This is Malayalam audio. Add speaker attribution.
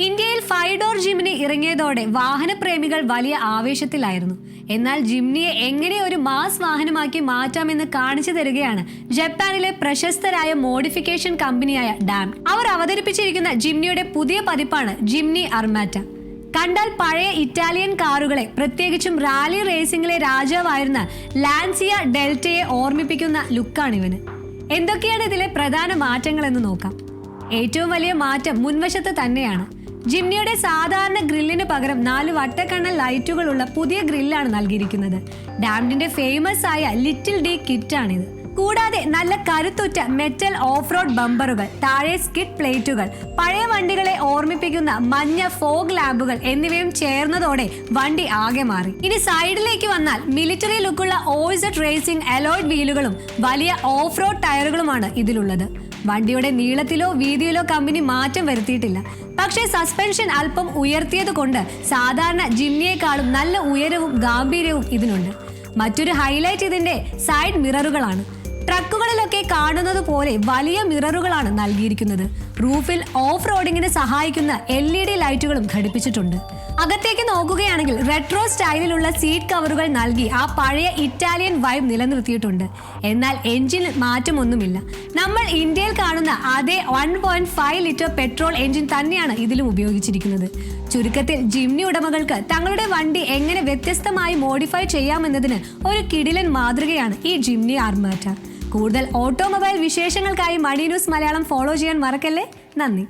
Speaker 1: ഇന്ത്യയിൽ 5 ഡോർ ജിംനി ഇറങ്ങിയതോടെ വാഹനപ്രേമികൾ വലിയ ആവേശത്തിലായിരുന്നു. എന്നാൽ ജിംനിയെ എങ്ങനെ ഒരു മാസ് വാഹനമാക്കി മാറ്റാമെന്ന് കാണിച്ചു തരികയാണ് ജപ്പാനിലെ പ്രശസ്തരായ മോഡിഫിക്കേഷൻ കമ്പനിയായ ഡാം. അവർ അവതരിപ്പിച്ചിരിക്കുന്ന ജിംനിയുടെ പുതിയ പതിപ്പാണ് ജിംനി അർമാറ്റ. കണ്ടാൽ പഴയ ഇറ്റാലിയൻ കാറുകളെ, പ്രത്യേകിച്ചും റാലി റേസിംഗിലെ രാജാവായിരുന്ന ലാൻസിയ ഡെൽറ്റയെ ഓർമ്മിപ്പിക്കുന്ന ലുക്കാണിവന്. എന്തൊക്കെയാണ് ഇതിലെ പ്രധാന മാറ്റങ്ങൾ എന്ന് നോക്കാം. ഏറ്റവും വലിയ മാറ്റം മുൻവശത്ത് തന്നെയാണ്. ജിംനിയുടെ സാധാരണ ഗ്രില്ലിന് പകരം 4 വട്ടക്കണ്ണൽ ലൈറ്റുകളുള്ള പുതിയ ഗ്രില്ലാണ് നൽകിയിരിക്കുന്നത്. ഡാമിന്റെ ഫേമസ് ആയ ലിറ്റിൽ ഡി കിറ്റാണിത്. കൂടാതെ നല്ല കരുത്തുറ്റ മെറ്റൽ ഓഫ് റോഡ് ബമ്പറുകൾ, താഴെ സ്കിഡ് പ്ലേറ്റുകൾ, പഴയ വണ്ടികളെ ഓർമ്മിപ്പിക്കുന്ന മഞ്ഞ ഫോഗ് ലാമ്പുകൾ എന്നിവയും ചേർന്നതോടെ വണ്ടി ആകെ മാറി. ഇനി സൈഡിലേക്ക് വന്നാൽ മിലിറ്ററി ലുക്കുള്ള ഓൾസെറ്റ് റേസിംഗ് അലോയ്ഡ് വീലുകളും വലിയ ഓഫ് റോഡ് ടയറുകളുമാണ് ഇതിലുള്ളത്. വണ്ടിയുടെ നീളത്തിലോ വീതിയിലോ കമ്പനി മാറ്റം വരുത്തിയിട്ടില്ല. പക്ഷേ സസ്പെൻഷൻ അല്പം ഉയർത്തിയത് കൊണ്ട് സാധാരണ ജിംനിയേക്കാളും നല്ല ഉയരവും ഗാംഭീര്യവും ഇതിനുണ്ട്. മറ്റൊരു ഹൈലൈറ്റ് ഇതിന്റെ സൈഡ് മിററുകളാണ്. ട്രക്കുകളിലൊക്കെ കാണുന്നത് പോലെ വലിയ മിററുകളാണ് നൽകിയിരിക്കുന്നത്. റൂഫിൽ ഓഫ് റോഡിങ്ങിന് സഹായിക്കുന്ന LED ലൈറ്റുകളും ഘടിപ്പിച്ചിട്ടുണ്ട്. അകത്തേക്ക് നോക്കുകയാണെങ്കിൽ റെട്രോ സ്റ്റൈലിലുള്ള സീറ്റ് കവറുകൾ നൽകി ആ പഴയ ഇറ്റാലിയൻ വൈബ് നിലനിർത്തിയിട്ടുണ്ട്. എന്നാൽ എഞ്ചിന് മാറ്റമൊന്നുമില്ല. നമ്മൾ ഇന്ത്യയിൽ കാണുന്ന അതേ 1.5 ലിറ്റർ പെട്രോൾ എഞ്ചിൻ തന്നെയാണ് ഇതിലും ഉപയോഗിച്ചിരിക്കുന്നത്. ചുരുക്കത്തിൽ ജിംനി ഉടമകൾക്ക് തങ്ങളുടെ വണ്ടി എങ്ങനെ വ്യത്യസ്തമായി മോഡിഫൈ ചെയ്യാമെന്നതിന് ഒരു കിടിലൻ മാതൃകയാണ് ഈ ജിംനി ആർമാറ്റ. കൂടുതൽ ഓട്ടോമൊബൈൽ വിശേഷങ്ങൾക്കായി മണി ന്യൂസ് മലയാളം ഫോളോ ചെയ്യാൻ മറക്കല്ലേ. നന്ദി.